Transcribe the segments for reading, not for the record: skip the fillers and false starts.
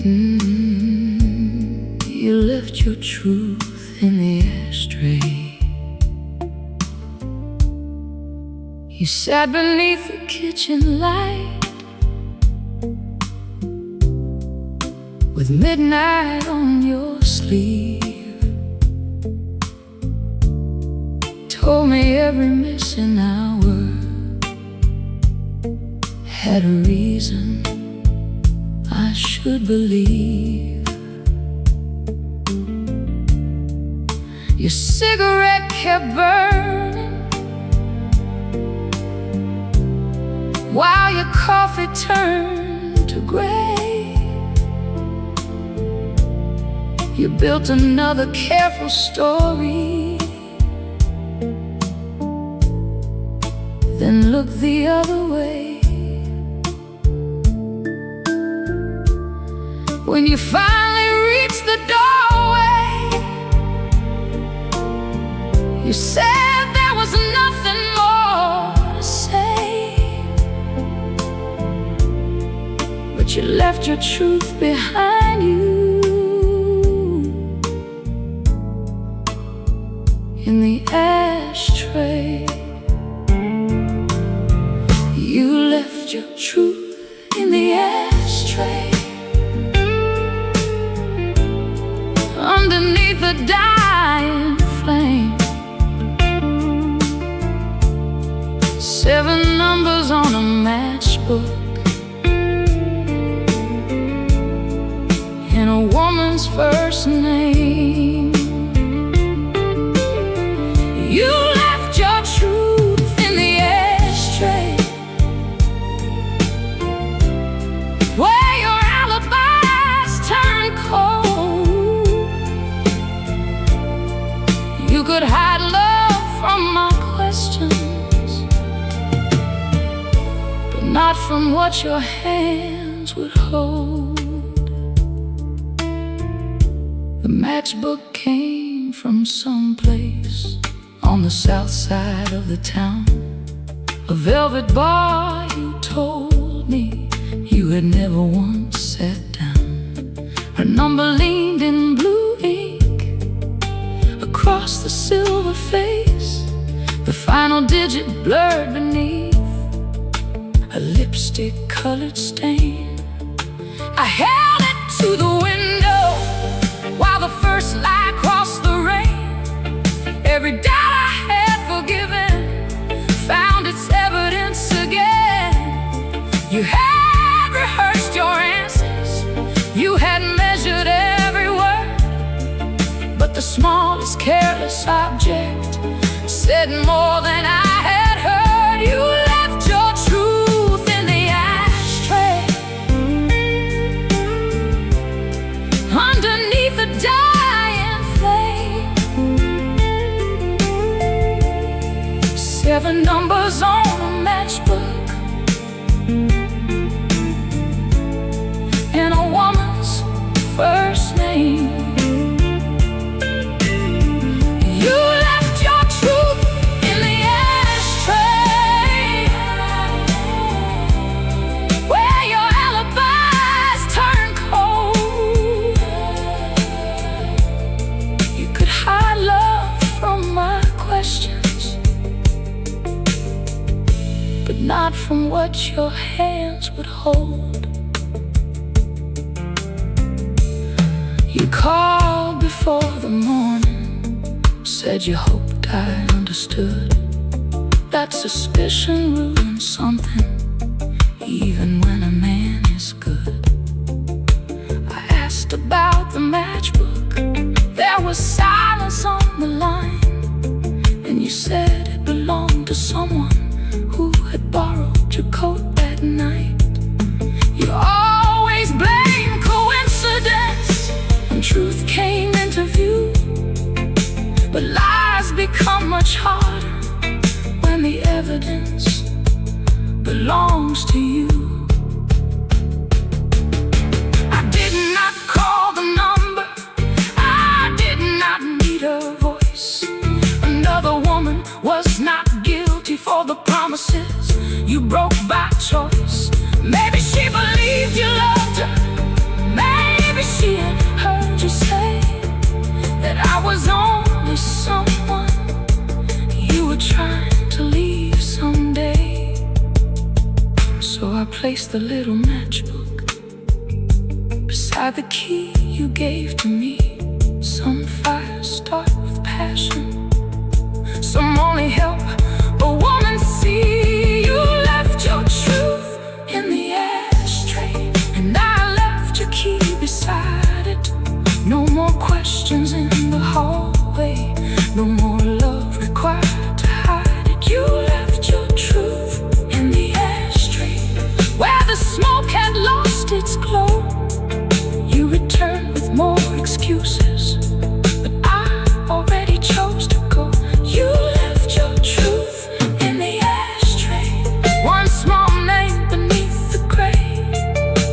You left your truth in the ashtray. You sat beneath the kitchen light with midnight on your sleeve. Told me every missing hour had a reason I should believe. Your cigarette kept burning while your coffee turned to gray. You built another careful story, then looked the other way. When you finally reached the doorway, you said there was nothing more to say, but you left your truth behind you in the ashtray. You left your truth in the ashtray, underneath the dying flame. 7 numbers on a matchbook and a woman's first name. You left your truth in the ashtray, where your alibis turned cold. You could hide love from my questions, but not from what your hands would hold. The matchbook came from someplace on the south side of the town, a velvet bar you told me you had never once sat down. Her number leaned in blue ink across the silver face, the final digit blurred beneath a lipstick-colored stain. I held it to the window while the first light crossed the rain. Every doubt I had forgiven found its evidence again. You had rehearsed your answers, you had measured every word, but the smallest careless object said more than I had heard. You left your truth in the ashtray, underneath the dying flame. 7 numbers on a matchbook and a woman's first name. You left your truth in the ashtray, where your alibis turned cold. You could hide love from my questions, but not from what your hands would hold. You called before the morning, said you hoped I understood that suspicion ruins something, even when a man is good. I asked about the matchbook, there was silence on the line, and you said it belonged to someone who had borrowed your coat that night. You always blame coincidence when truth came into view, but lies become much harder when the evidence belongs to you. I did not call the number, I did not need her voice. Another woman was not guilty for the promises you broke by choice. Maybe she believed you loved her, maybe place the little matchbook beside the key you gave to me. Some fires start with passion, some only help a woman see. You left your truth in the ashtray, and I left your key beside it. No more questions in the hallway, no more love required to hide it. You left your truth in the ashtray, where the smoke had lost its glow. You returned with more excuses, but I already chose to go. You left your truth in the ashtray, one small name beneath the gray.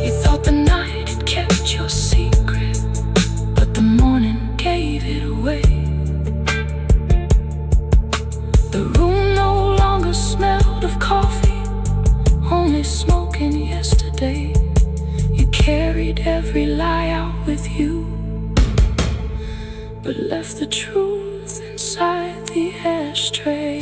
You thought the night had kept your secret, but the morning gave it away. The room no longer smelled of coffee, only smoke and yesterday. You carried every lie out with you, but left the truth inside the ashtray.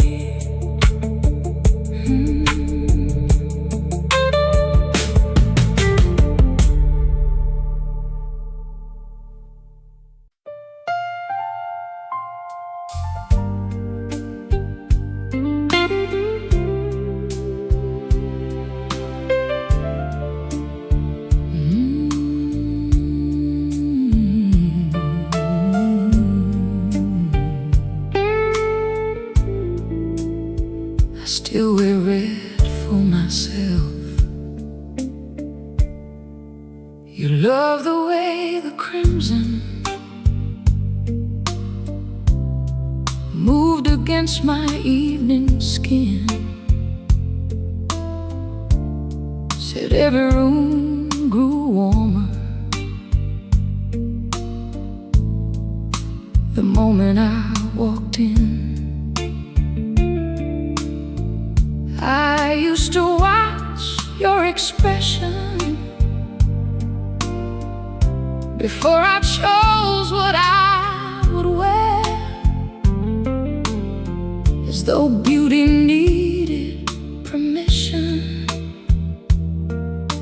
Still wear red for myself. You love the way the crimson moved against my evening skin. Said every room grew warmer the moment I walked in. I used to watch your expression before I chose what I would wear, as though beauty needed permission,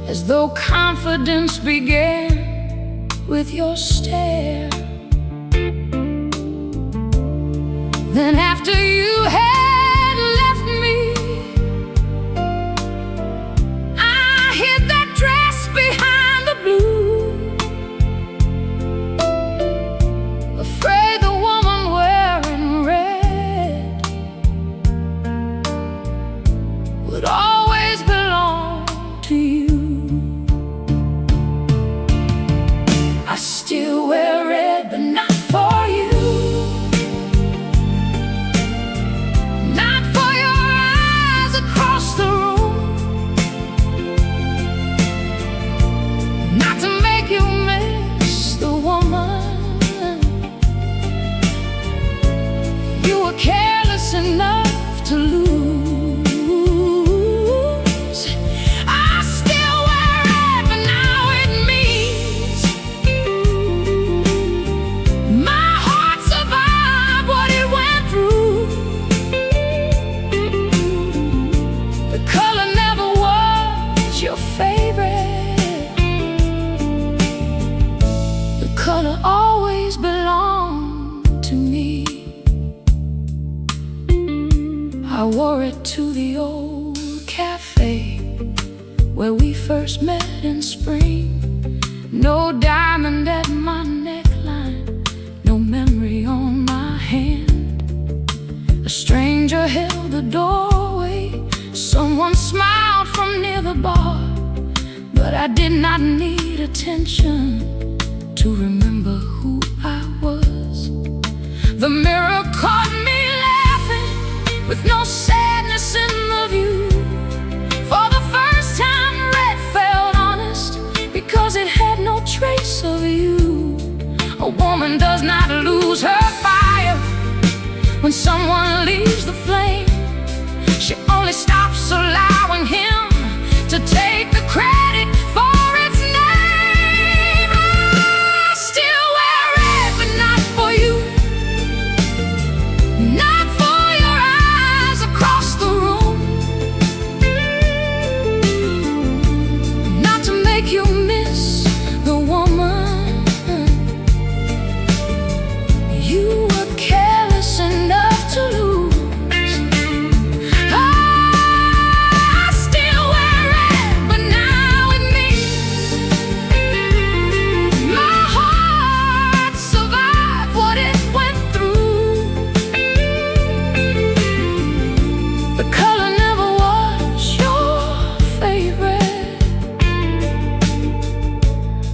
as though confidence began with your stare. Then after you had left me, I hid that dress behind the blue, afraid the woman wearing red would always belong to you. I still wear red, but not for you. Careless enough to lose. I still wear it, but now it means my heart survived what it went through. The color never was your favorite. The color always belonged to me. I wore it to the old cafe where we first met in spring. No diamond at my neckline, no memory on my hand. A stranger held the doorway, someone smiled from near the bar, but I did not need attention to remember who I was. The mirror caught me with no sadness in the view. For the first time, red felt honest, because it had no trace of you. A woman does not lose her fire when someone leaves the flame. She only stops allowing him to take the credit for its name. I still wear red, but not for you. Not for across the room.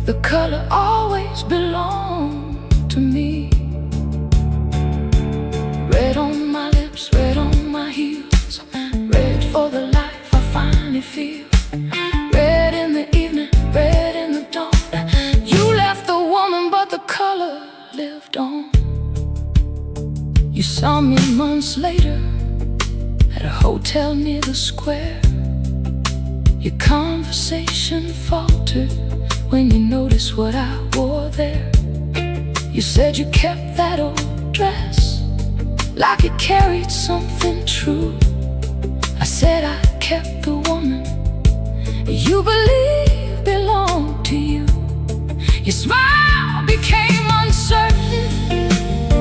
The color always belonged to me. Red on my lips, red on my heels, red for the life I finally feel. Red in the evening, red in the dawn. You left the woman, but the color lived on. You saw me months later at a hotel near the square. Your conversation faltered when you noticed what I wore there. You said you kept that old dress like it carried something true. I said I kept the woman you believe belonged to you. Your smile became uncertain.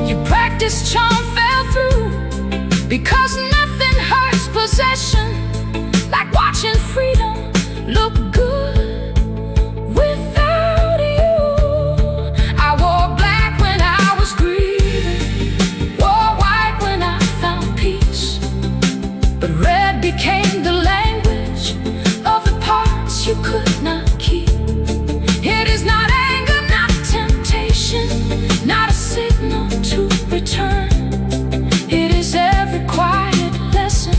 Your practiced charm fell through, because nothing hurts possession like watching freedom look good without you. I wore black when I was grieving, wore white when I found peace, but red became the language of the parts you could not keep. It is not anger, not temptation, not a signal to return. It is every quiet lesson,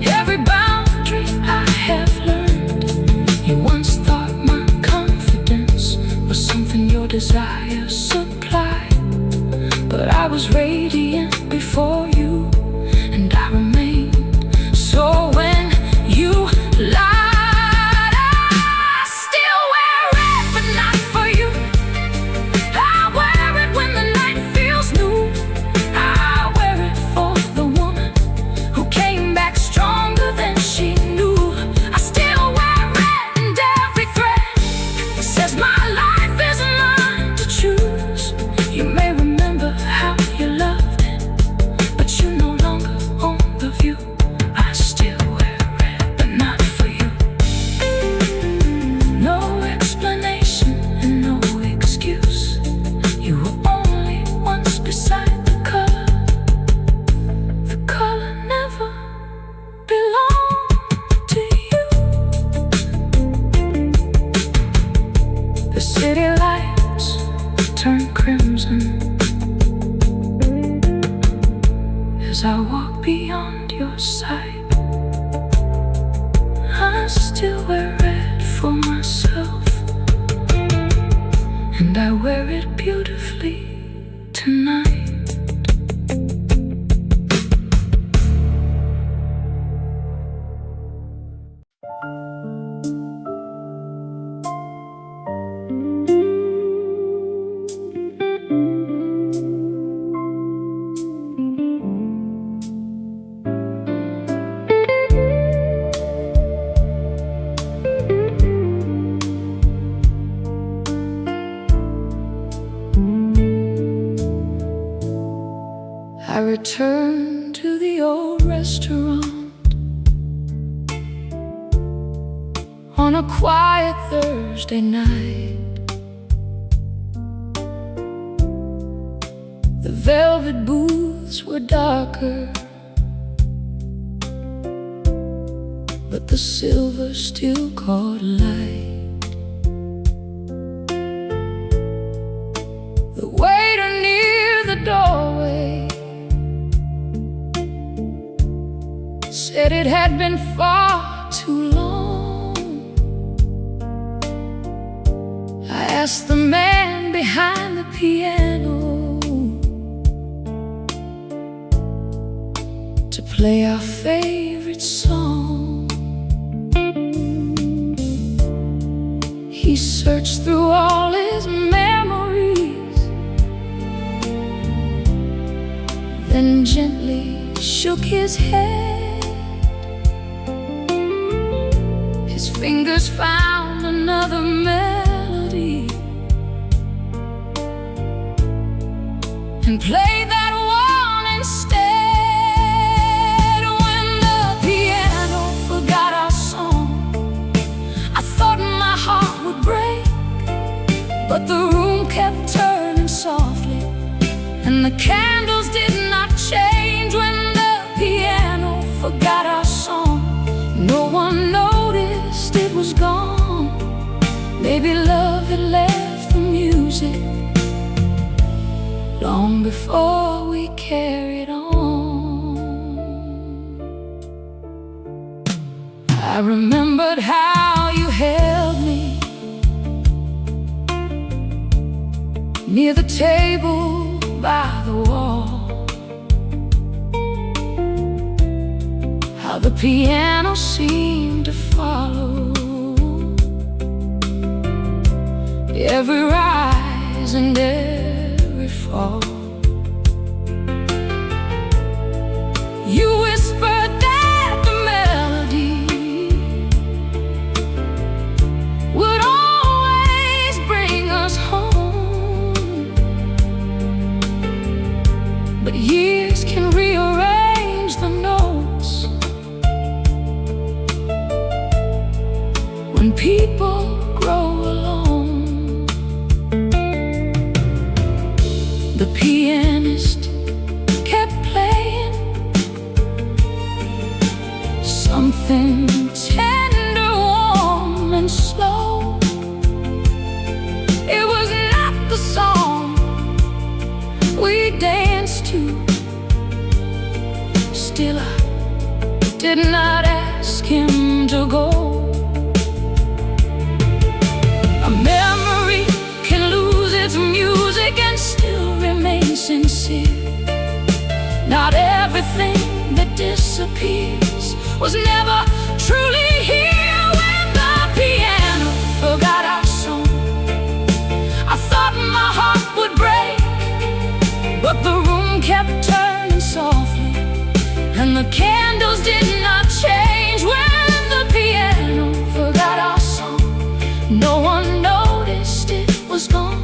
every boundary I have learned. You once thought my confidence was something your desire supplied, but I was radiant before you, and I remained. So when you lied, I still wear red, but not for you. I wear it when the night feels new. I wear it for the woman who came back stronger than she knew. I still wear red, and every thread says my life is mine to choose. You may remember how you loved it, but you no longer own the view. I still wear red, but not for you. No explanation and no excuse. You were only once beside the color. The color never belonged to you. The city lights turn crimson as I walk beyond your sight. I still wear red for myself, and I wear it beautifully tonight. I return to the old restaurant on a quiet Thursday night. The velvet booths were darker, but the silver still caught light. The waiter near the doorway said it had been far too long. I asked the man behind the piano to play our favorite song. He searched through all his memories, then gently shook his head. His fingers found another melody and played that one instead. When the piano forgot our song, I thought my heart would break, but the room kept turning softly, and the candles did not change. When the piano forgot our song, no one noticed it was gone. Maybe love had left the music long before we carried on. I remembered how you held me near the table by the wall, how the piano seemed to follow every rise and every fall. You whispered that the melody would always bring us home, but years can rearrange the notes when people grow alone. The pianist kept playing something tender, warm, and slow. It was not the song we danced to. Still, I did not ask him to go. A memory can lose its music and still remain sincere. Not everything that disappears was never truly here. When the piano forgot our song, I thought my heart would break, but the room kept turning softly, and the candles did not change. When the piano forgot our song, no one noticed it was gone.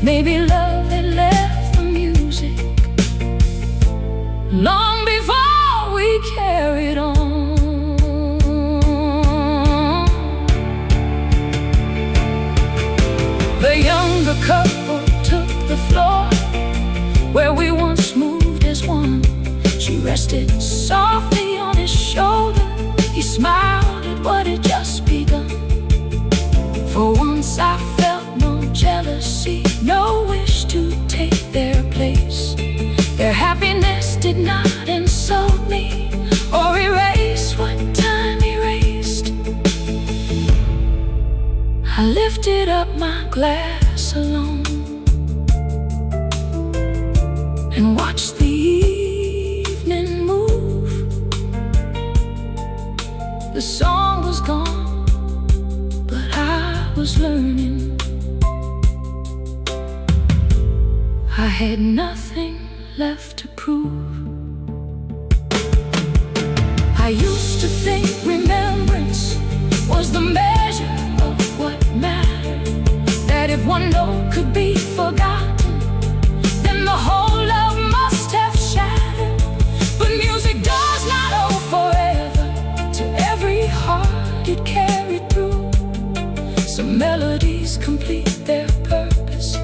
Maybe love had left the music long before we carried on. The younger couple took the floor where we once moved as one. She rested softly on his shoulder. He smiled at what had just begun. For once I felt no jealousy, no wish to take their place. Their happiness did not insult me or erase what time erased. I lifted up my glass alone and watched the evening move. The song was gone, but I was learning. I had nothing left to prove. I used to think remembrance was the measure of what mattered, that if one note could be forgotten, then the whole love must have shattered. But music does not owe forever to every heart it carried through. Some melodies complete their purpose,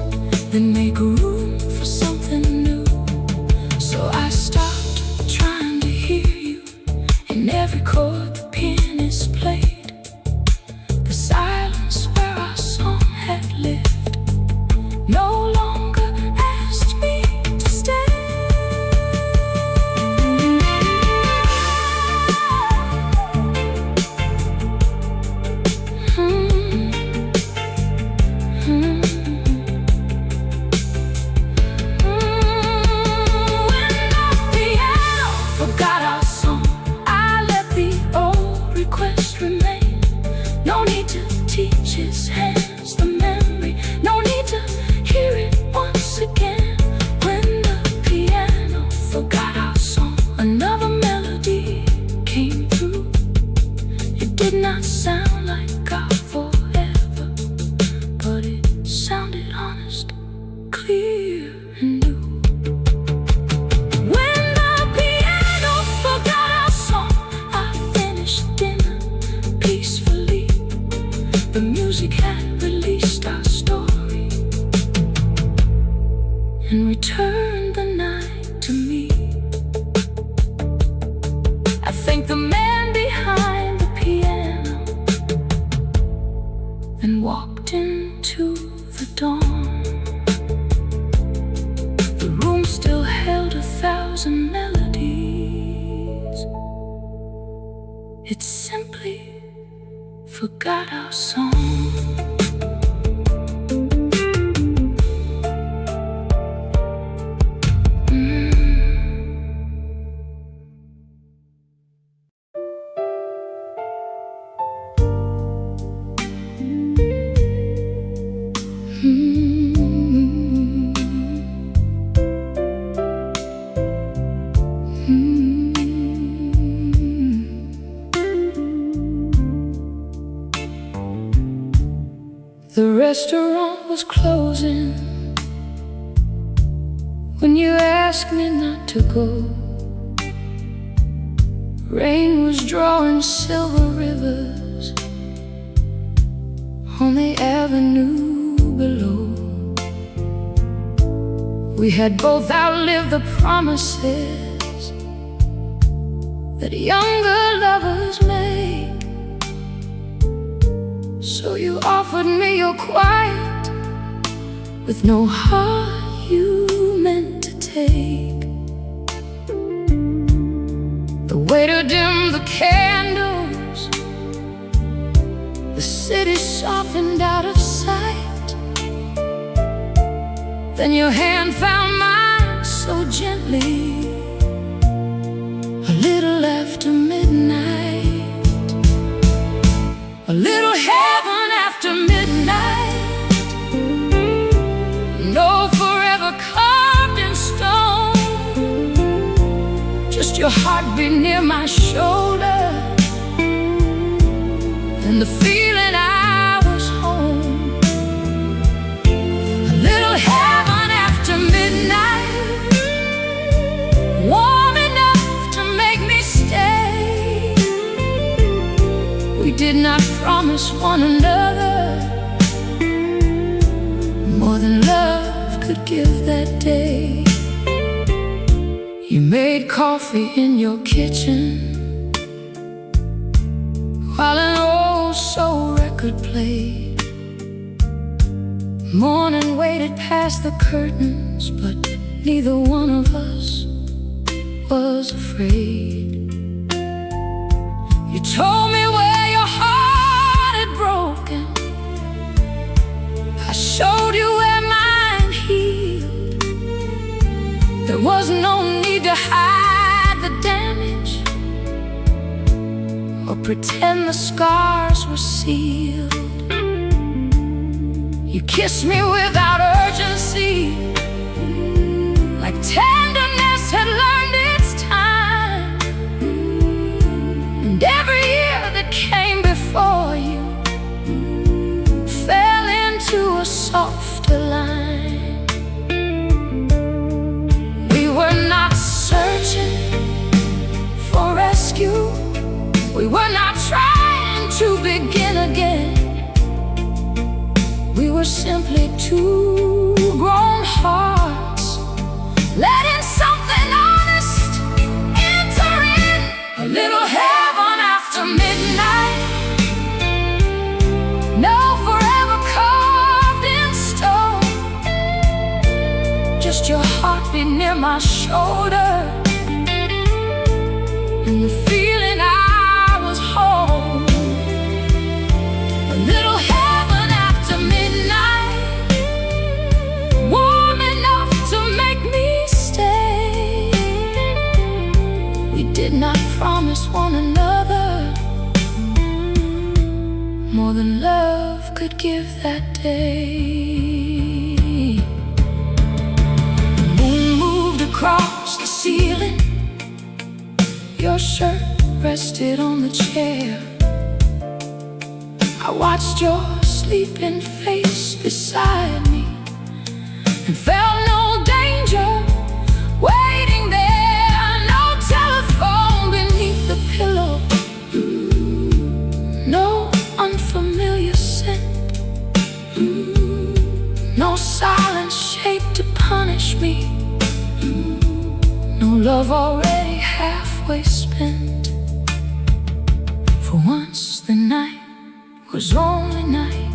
then make room for something new. So I stopped trying to hear you in every chord the pianist played. The silence where our song had lived no longer asked me to stay. Teach his hands the memory, no need to hear it once again. When the piano forgot our song, another melody came through. It did not sound like our forever, but it sounded honest, clear and new. When the piano forgot our song, I finished dinner peacefully. The music had released our story and returned the night to me. I thank the man behind the piano and walked into the dawn. The room still held 1,000 melodies. It simply forgot our song. The restaurant was closing when you asked me not to go. Rain was drawing silver rivers on the avenue below. We had both outlived the promises that younger lovers made. So you offered me your quiet with no heart you meant to take. The way to dim the candles, the city softened out of sight. Then your hand found mine so gently, a little after midnight. A little heaven after midnight. No forever carved in stone, just your heartbeat near my shoulder, and the feeling I was home. A little heaven after midnight, warm enough to make me stay. We did not promise one another more than love could give that day. You made coffee in your kitchen while an old soul record played. Morning waited past the curtains, but neither one of us was afraid. You told me where your heart had broken, I showed you where mine healed. There was no need to hide the damage or pretend the scars were sealed. You kissed me without urgency, like tenderness had learned its time. And every year that came before you fell into a softer line. We were not searching for rescue, we were not trying to begin again. We were simply two grown hearts letting something honest enter in. A little heaven after midnight, no forever carved in stone, just your heartbeat near my shoulder, and the feeling I was home. A little heaven after midnight, warm enough to make me stay. We did not promise one another more than love could give that day. The moon moved across the ceiling, your shirt rested on the chair. I watched your sleeping face beside me and felt no danger waiting there. No telephone beneath the pillow, no unfamiliar scent, no silent shape to punish me, no love already halfway spent. For once the night was only night,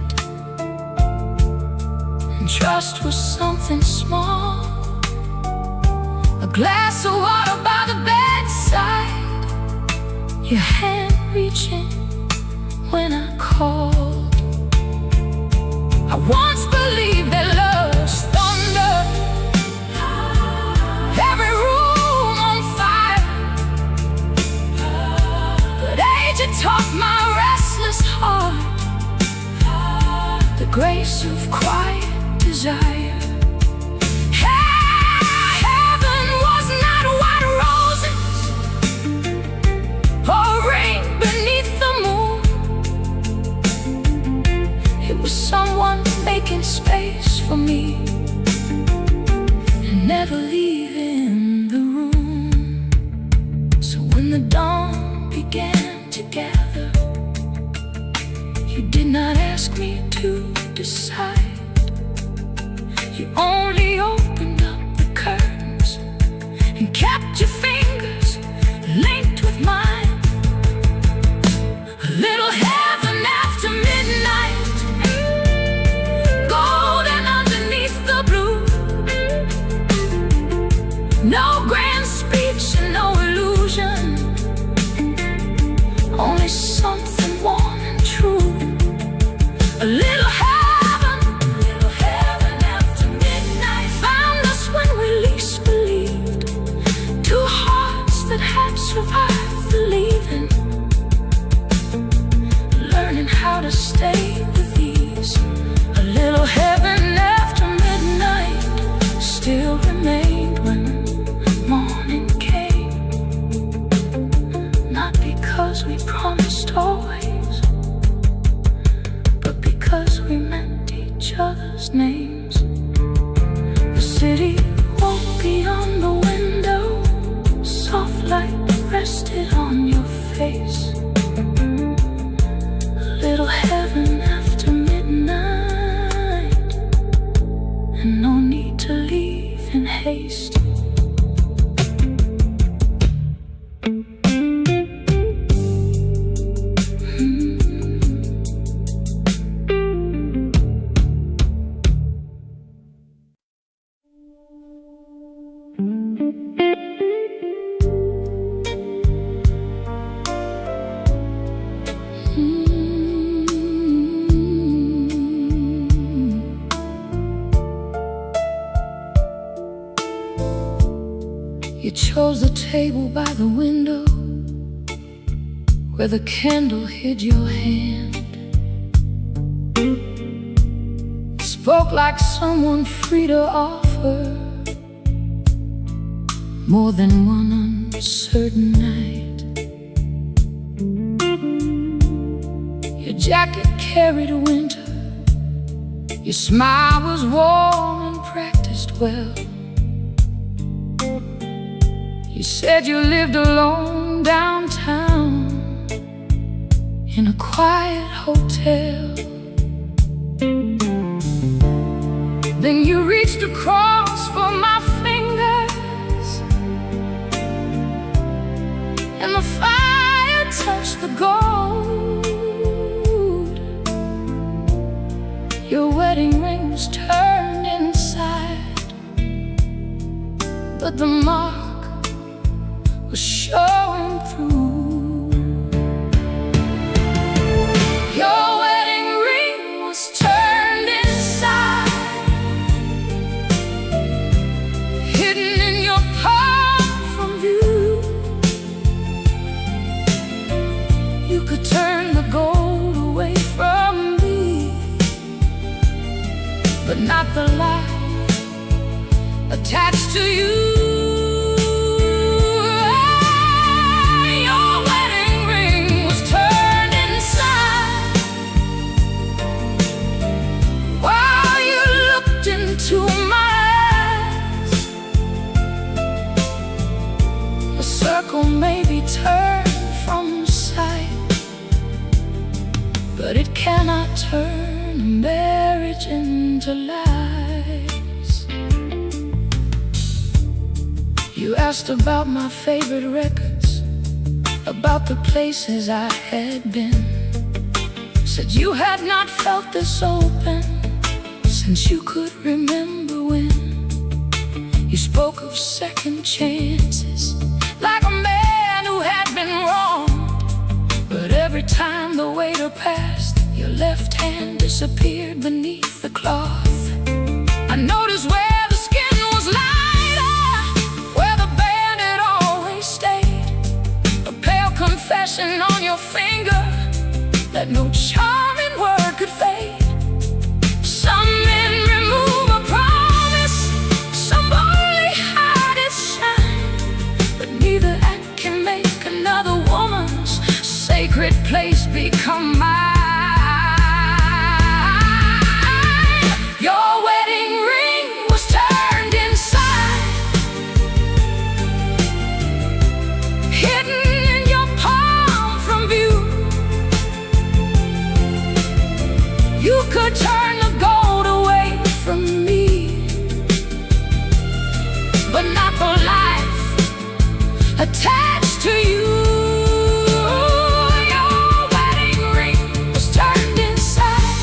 and trust was something small. A glass of water by the bedside, your hand reaching when I called. I once believed that love's thunder, every room on fire, but age had taught my restless heart the grace of quiet desire. Heaven was not white roses or rain beneath the moon. It was someone making space for me and never leaving the room. So when the dawn began to gather, you did not ask me to decide. You only opened up the curtains and kept your fingers linked with mine. A little heaven after midnight, golden underneath the blue. No grand speech and no illusion, only something warm and true. A little heaven after midnight found us when we least believed. Two hearts that had survived the leaving, learning how to stay with ease. A little heaven after midnight still remained when morning came. Not because we promised always, but because we meant each other's names. The city woke beyond the window, soft light rested on your face. A little heaven after midnight, and no need to leave in haste. You chose the table by the window where the candle hid your hand. Spoke like someone free to offer more than one uncertain night. Your jacket carried winter, your smile was warm and practiced well. You said you lived alone downtown in a quiet hotel. Then you reached across for my fingers, and the fire touched the gold. Your wedding ring was turned inside, but the mark was showing through. Your wedding ring was turned inside, hidden in your palm from view. You could turn the gold away from me, but not the life attached to you. To my eyes, a circle may be turned from sight, but it cannot turn a marriage into lies. You asked about my favorite records, about the places I had been. Said you had not felt this open since you could remember when you spoke of second chances, like a man who had been wronged. But every time the waiter passed, your left hand disappeared beneath the cloth. I noticed where the skin was lighter, where the bandit always stayed, a pale confession on your finger that no charming word could fade. Some men remove a promise, some only hide its shine, but neither act can make another woman's sacred place become mine. Your wedding ring was turned inside, hidden in your palm from view. You could turn the gold away from me, but not the life attached to you. Your wedding ring was turned inside,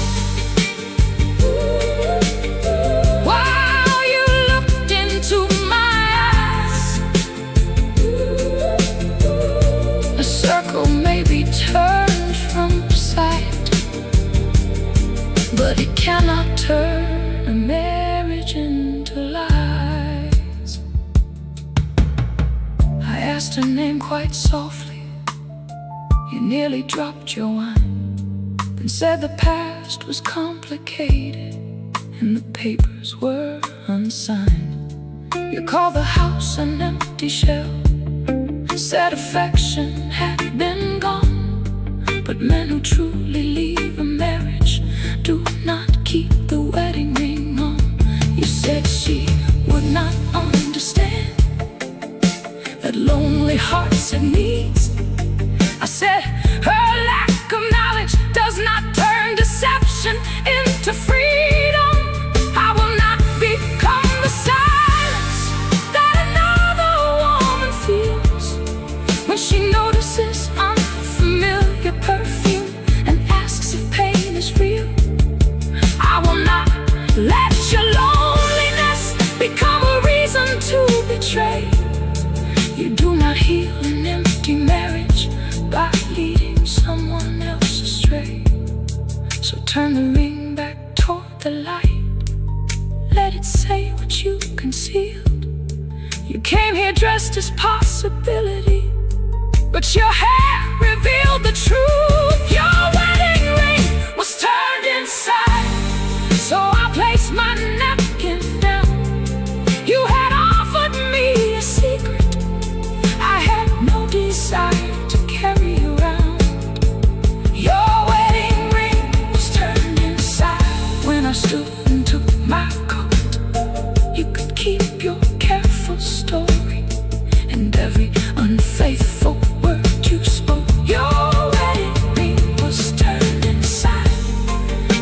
while you looked into my eyes. A circle may be turned from sight, but it cannot turn a marriage into lies. I asked her name quite softly. You nearly dropped your wine, then said the past was complicated and the papers were unsigned. You called the house an empty shell, said affection had been gone, but men who truly leave a marriage do not keep the wedding ring on. You said she would not understand that lonely hearts have needs. I said her lack of knowledge does not turn deception into freedom. I will not become the silence that another woman feels when she notices unfamiliar perfume and asks if pain is real. I will not let your loneliness become a reason to betray. You do not heal an empty marriage by leading someone else astray. So turn the ring back toward the light, let it say what you concealed. You came here dressed as possibility, but your hair revealed the truth. Your wedding ring was turned inside, so I placed my napkin down. You had offered me a secret I had no desire to carry around. Your wedding ring was turned inside when I stood and took my coat. You could keep your careful story and every unfaithful word you spoke. Your wedding ring was turned inside,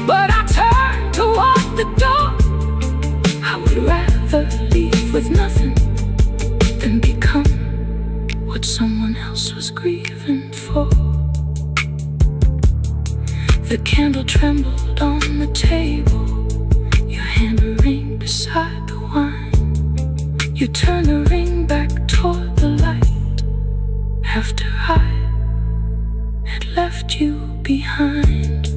but I turned toward the door. I would rather leave with nothing than become what someone else was grieving for. The candle trembled on the table, your hand a ring beside the wine. You turned the ring back toward the light after I had left you behind.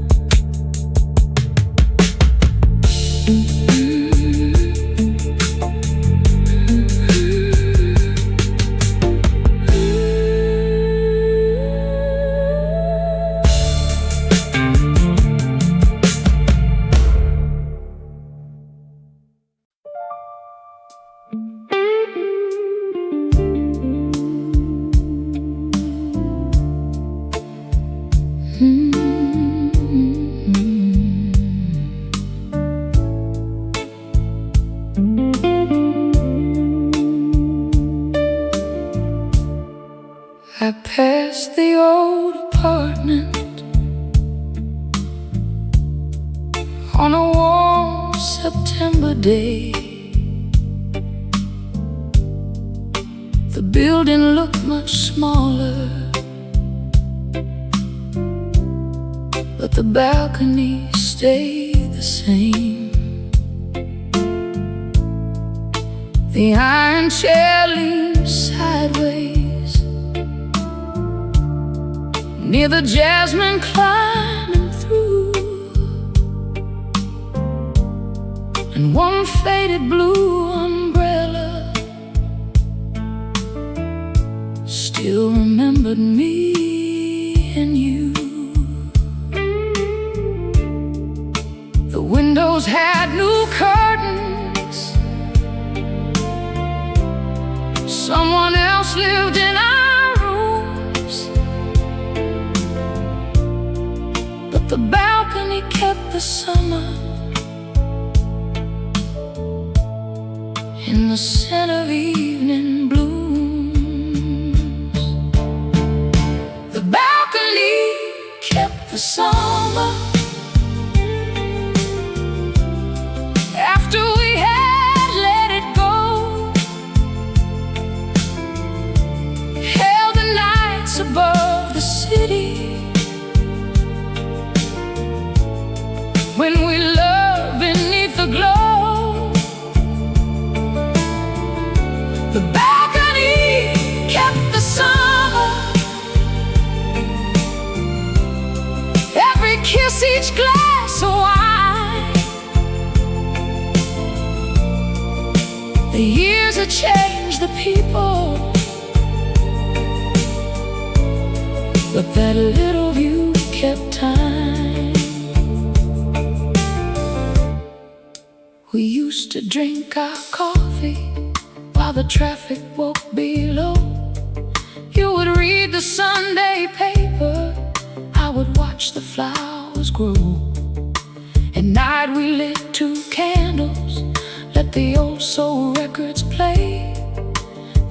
I passed the old apartment on a warm September day. The building looked much smaller, but the balcony stayed the same. The iron chair leans sideways near the jasmine climbing through, and one faded blue umbrella still remembered me and you. The windows had new curtains. Someone else lived in our rooms, but the balcony kept the summer in the scent of evening blooms. The balcony kept the summer after we had let it go, held the nights above the city, when we loved beneath the glow. The balcony kept the summer, every kiss, each glass of wine. The years have changed the people, but that little view kept time. We used to drink our coffee while the traffic woke below. You would read the Sunday paper, I would watch the flowers grow. At night we lit 2 candles, let the old soul records play,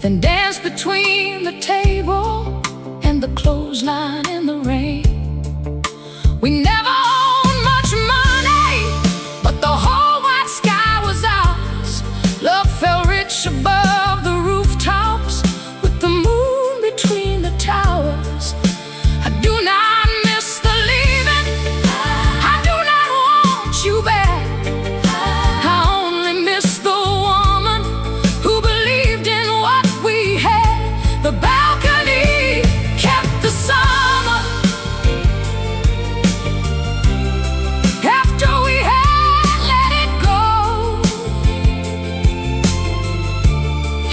then danced between the table and the clothesline in the rain. We never owned much money, but the whole white sky was ours. Love felt rich above the rooftops, with the moon between the towers. I do not miss the leaving, I do not want you back. I only miss the woman who believed in what we had. The balcony kept the summer after we had let it go,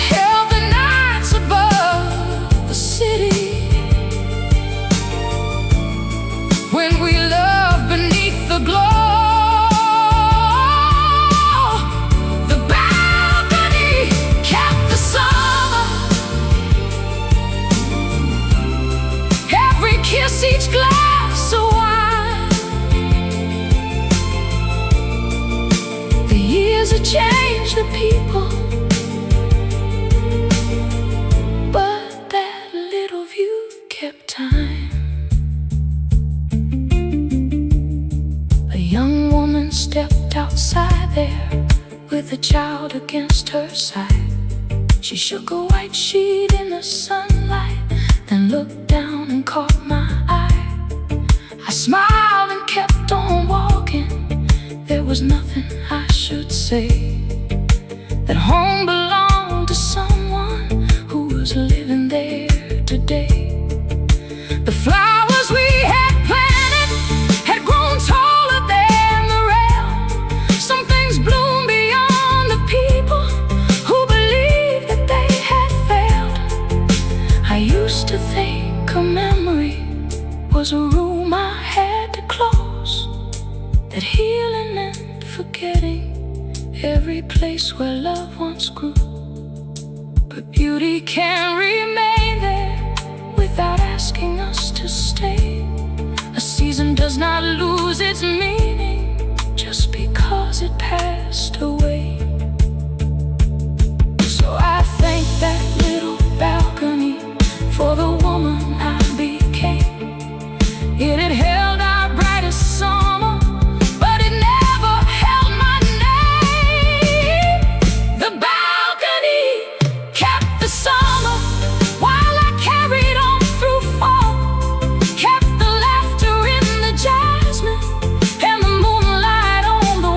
held the nights above the city, when we loved beneath the glow. The balcony kept the summer, every kiss, each glass of wine. The years have changed the people, but that little view kept time. A young woman stepped outside there with a child against her side. She shook a white sheet in the sunlight, then looked down and caught my eye. I smiled and kept on walking. There was nothing I should say. That home belonged to someone who was living there today. The flowers we had planted had grown taller than the rail. Some things bloom beyond the people who believed that they had failed. I used to think a memory was a room I had to close, that healing and forgetting every place where love once grew. But beauty can remain there without asking us to stay. A season does not lose its meaning just because it passed away. So I thank that little balcony for the woman I became. It had held our brightest summer, but it never held my name. The balcony kept the summer while I carried on through fall, kept the laughter in the jasmine and the moonlight on the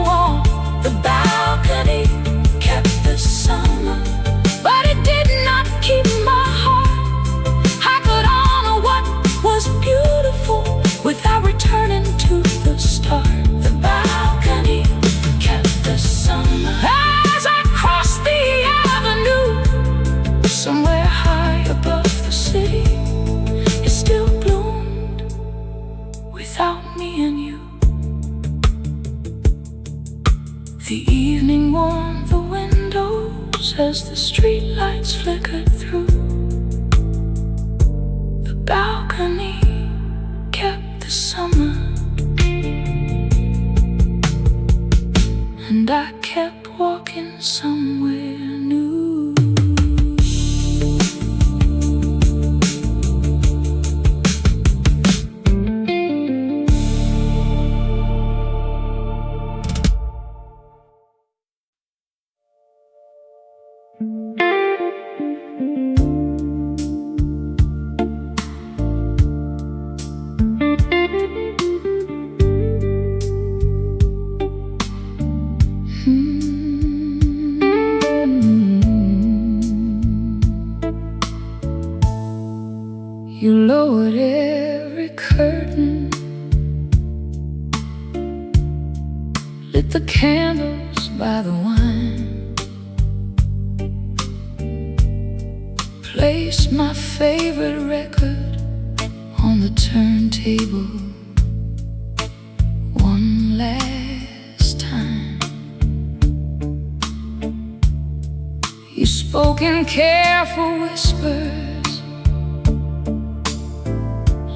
The evening warmed the windows as the street lights flickered through. The balcony kept the summer, and I kept walking somewhere new. You lowered every curtain, lit the candles by the wine, placed my favorite record on the turntable one last time. You spoke in careful whispers,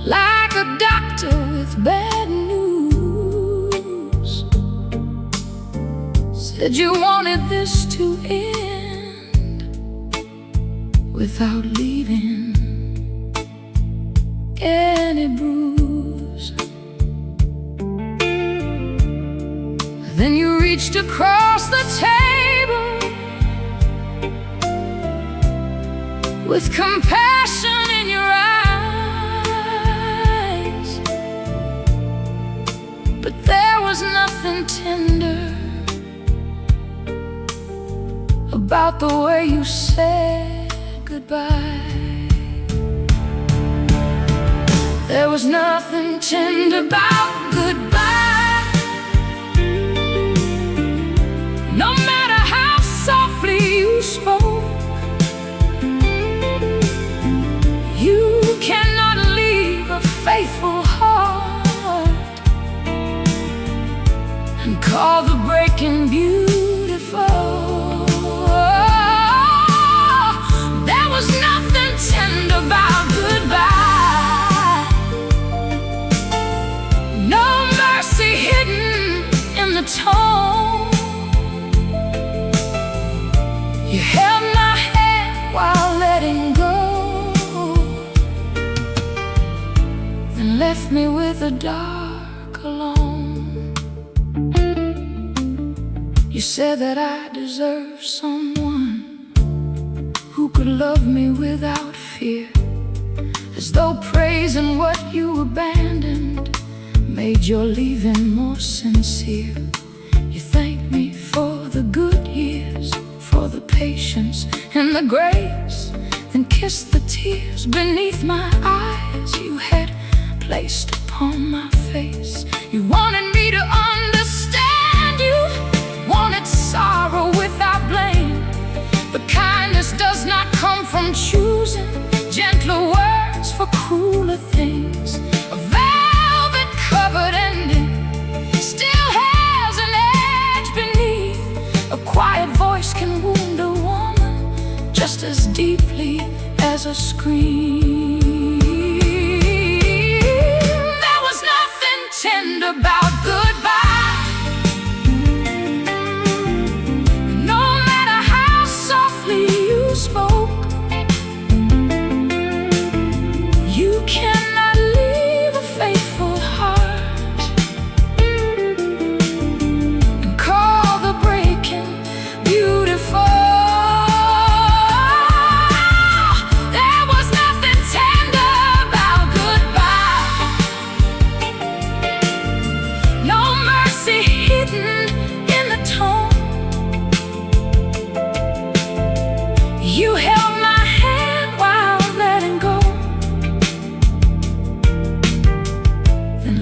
like a doctor with bad news. Said you wanted this to end without leaving any bruise. Then you reached across the table with compassion in your eyes. But there was nothing tender about the way you said goodbye. There was nothing tender about goodbye. No matter how softly you spoke, you cannot leave a faithful heart and call the breaking beautiful. There was nothing tender about goodbye. No mercy hidden in the tone. You held my hand while letting go, then left me with the dark alone. You said that I deserve someone who could love me without fear, as though praising what you abandoned made your leaving more sincere. You thanked me for the good years, for the patience and the grace, then kissed the tears beneath my eyes you had placed upon my face. You wanted me to understand, you wanted sorrow without blame. But kindness does not come from choosing gentler words for crueler things. A velvet-covered ending still has an edge beneath. A quiet voice can wound a woman just as deeply as a scream. There was nothing tender about goodbye. Cannot leave a faithful heart and call the breaking beautiful. There was nothing tender about goodbye. No mercy hidden in the tone. You held my hand while letting go,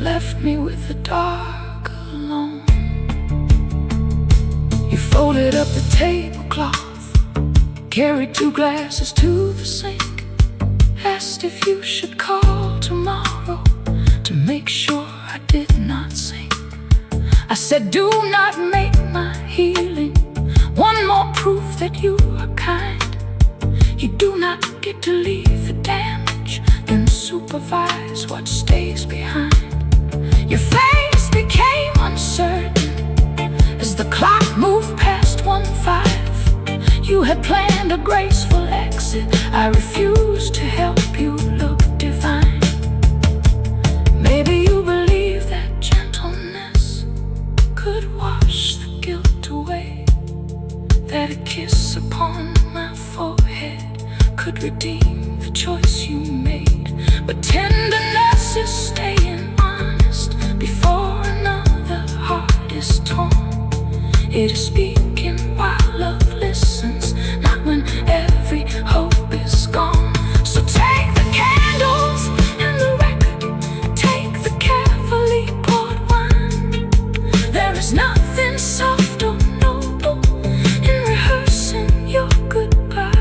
left me with the dark alone. You folded up the tablecloth, carried 2 glasses to the sink, asked if you should call tomorrow to make sure I did not sink. I said, do not make my As the clock moved past 1:05, you had planned a graceful exit. I refused to help you look divine. Maybe you believe that gentleness could wash the guilt away, that a kiss upon my forehead could redeem the choice you made. But tenderness is staying honest before another heart is torn. It is speaking while love listens, not when every hope is gone. So take the candles and the record, take the carefully poured wine. There is nothing soft or noble in rehearsing your goodbye.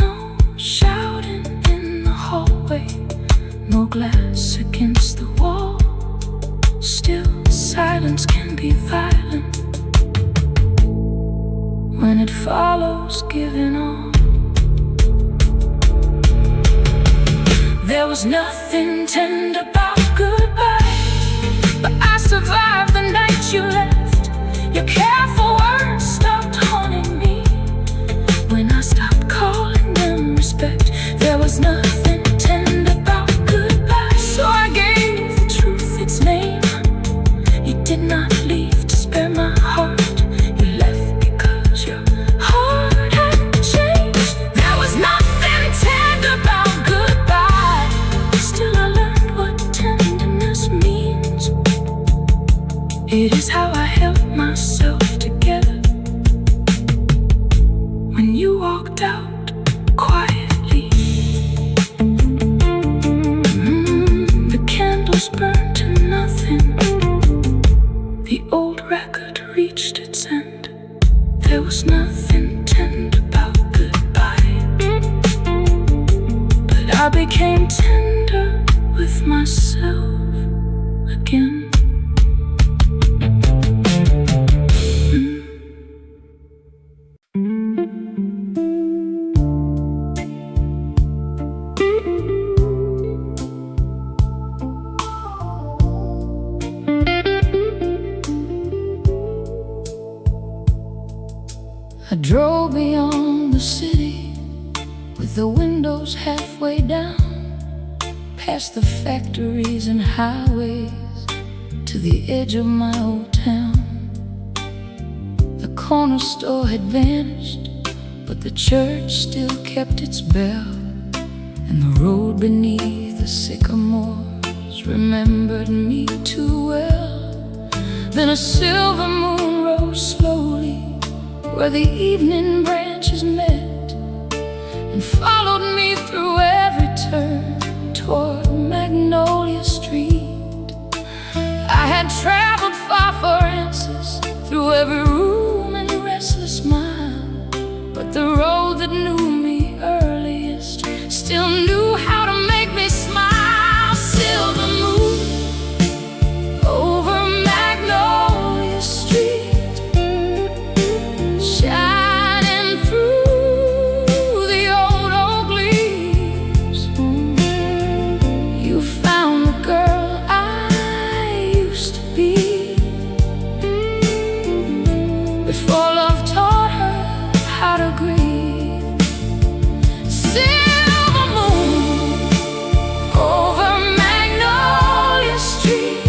No shouting in the hallway, no glass against the wall. Still, silence can be violent when it follows giving all. There was nothing tender about goodbye, but I survived the night you left. Your careful words stopped haunting me when I stopped calling them respect. There was nothing tender about goodbye, so I gave the truth its name. You did not leave to spare my heart. You left because your heart had changed. There was nothing tender about goodbye. Still I learned what tenderness means. It is how I held myself together when you walked out quietly. The candles burned to nothing. The old record reached its end. There was nothing tender about goodbye, but I became tender with myself again. I drove beyond the city with the windows halfway down, past the factories and highways to the edge of my old town. The corner store had vanished, but the church still kept its bell, and the road beneath the sycamores remembered me too well. Then a silver moon rose slowly where the evening branches met, and followed me through every turn toward Magnolia Street. I had traveled far for answers, through every room and restless mile, but the road that knew me earliest still knew how to make me smile. Silver moon over Magnolia Street, shining through the old oak leaves. You found the girl I used to be, before love taught her how to grieve. Silver moon over Magnolia Street,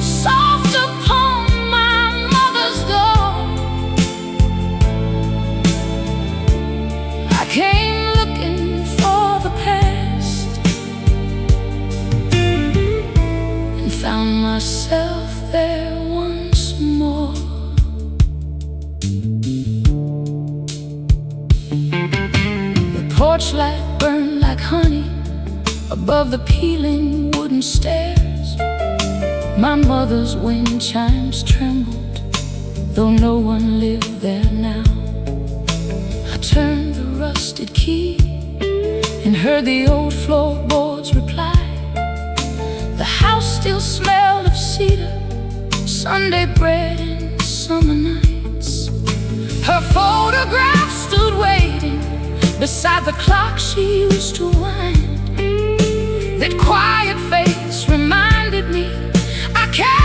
soft upon my mother's door. I came looking for the past and found myself there once more. The porch light burned like honey above the peeling wooden stairs. My mother's wind chimes trembled, though no one lived there now. I turned the rusted key and heard the old floorboards reply. The house still smelled of cedar, Sunday bread, and summer nights. Her photograph stood waiting beside the clock she used to wind. That quiet face reminded me I can't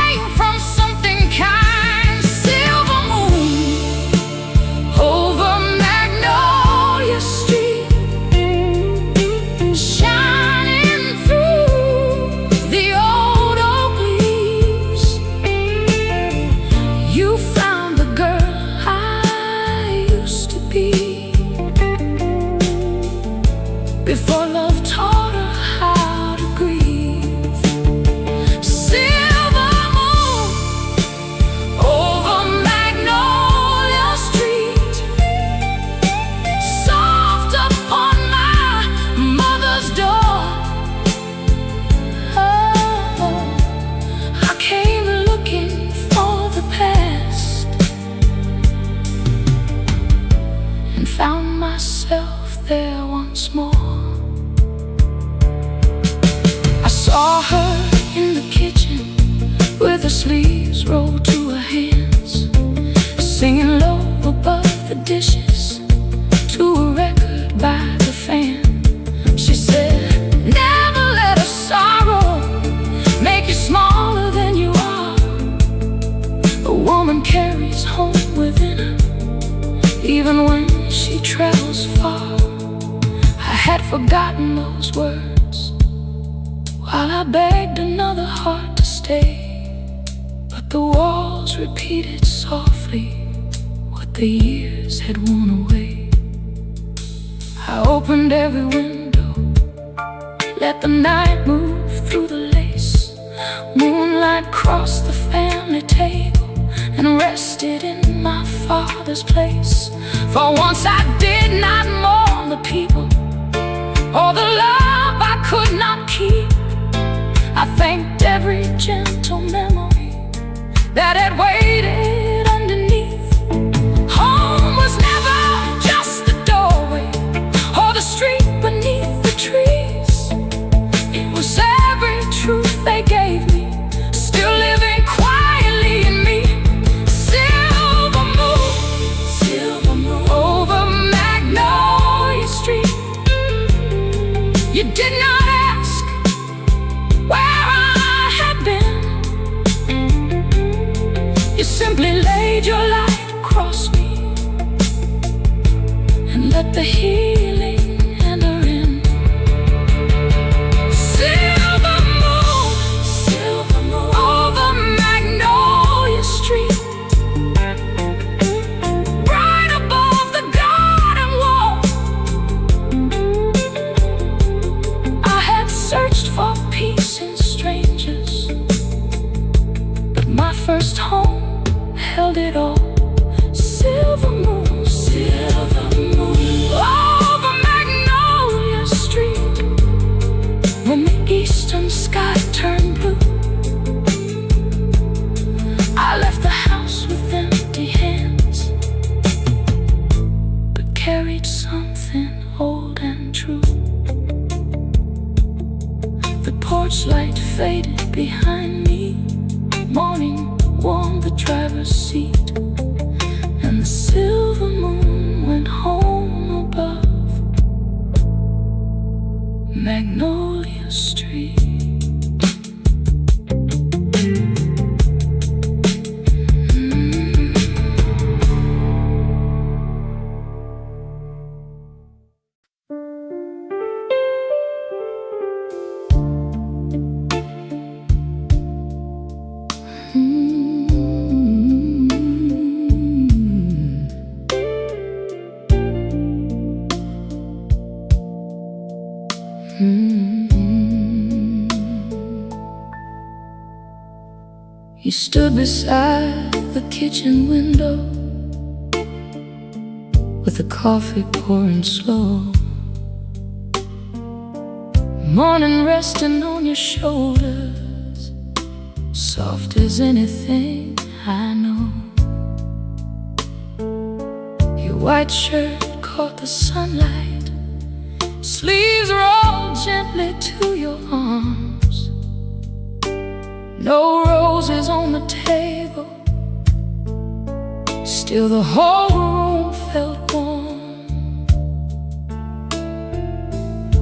The sleeves rolled to her hands, singing low above the dishes to a record by the fan. She said, never let a sorrow make you smaller than you are. A woman carries home within her, even when she travels far. I had forgotten those words while I begged another heart to stay. But the walls repeated softly what the years had worn away. I opened every window, let the night move through the lace. Moonlight crossed the family table and rested in my father's place. For once I did not mourn the people or the love I could not keep. I thanked every gentle memory that had waited underneath. Home was never just the doorway or the street beneath the trees. It was every truth they gave me, still living quietly in me. Silver moon over Magnolia Street. You did not ask where I had been. You simply laid your light across me and let the healing enter in. Silver moon over Magnolia Street, right above the garden wall. I had searched for peace in strangers, but my first home held it all. Silver moon over Magnolia Street. When the eastern sky turned blue, I left the house with empty hands, but carried something old and true. The porch light faded behind me, morning warmed the driver's seat, and the silver moon went home above Magnolia Street. You stood beside the kitchen window with the coffee pouring slow, morning resting on your shoulders, soft as anything I know. Your white shirt caught the sunlight, sleeves rolled gently to your arms. No roses on the table, still the whole room felt warm.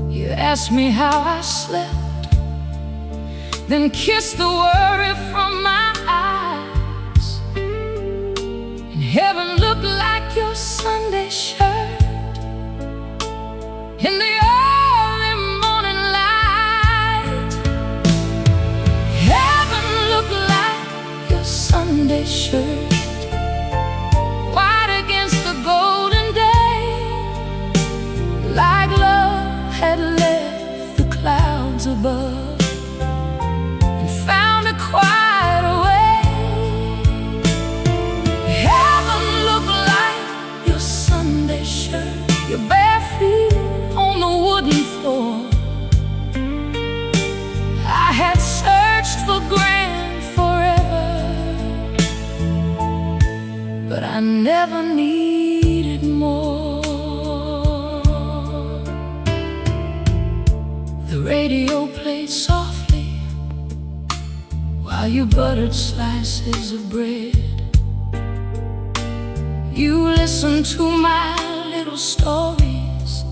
You asked me how I slept, then kissed the worry from my eyes. And heaven looked like your Sunday shirt in the early morning light. Heaven looked like your Sunday shirt, white against the golden day, like love had left the clouds above and found a quieter way. Heaven looked like your Sunday shirt, your bare feet on the wooden floor. I had searched for grand forever, but I never needed more. The radio played softly while you buttered slices of bread. You listened to my little stories,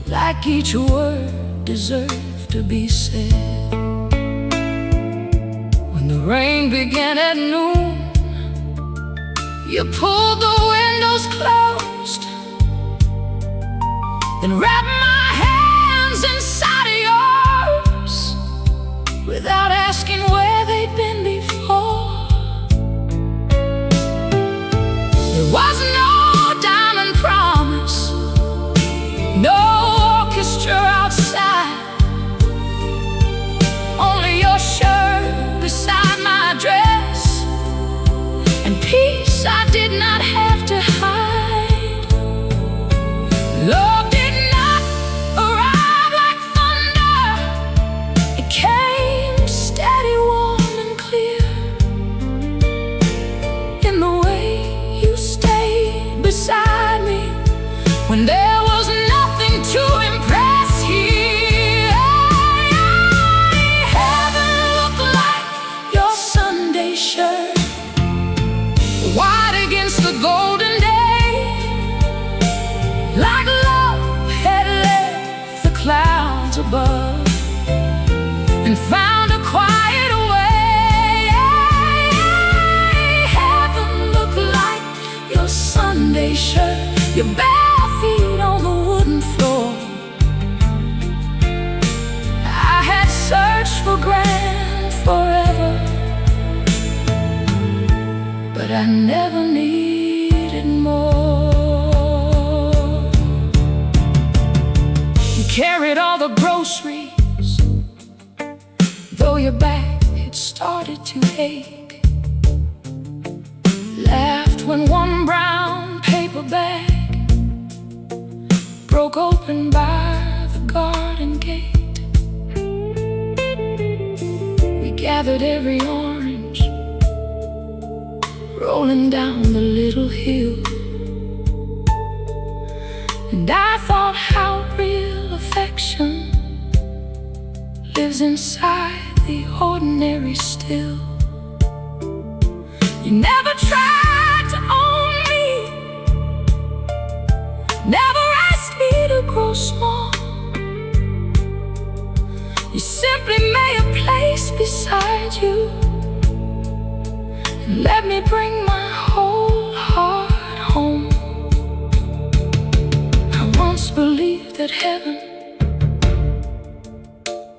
like each word deserved to be said. When the rain began at noon, you pulled the windows closed, then wrapped my hands inside of yours without asking where they'd been before. There was no diamond promise, no orchestra outside, only your shirt beside my dress, and peace I did not have to hide. Love did not arrive like thunder. It came steady, warm and clear, in the way you stayed beside me when there was nothing to impress here. Heaven looked like your Sunday shirt, white against the golden day, like love had left the clouds above and found a quiet way. Heaven looked like your Sunday shirt, your bare feet on the wooden floor. I had searched for grand forever, but I never needed more. You carried all the groceries, though your back had started to ache. Laughed when one brown paper bag broke open by the garden gate. We gathered every orange rolling down the little hill, and I thought how real affection lives inside the ordinary still. You never tried to own me, never asked me to grow small. You simply made a place beside you and let me bring my whole heart home. I once believed that heaven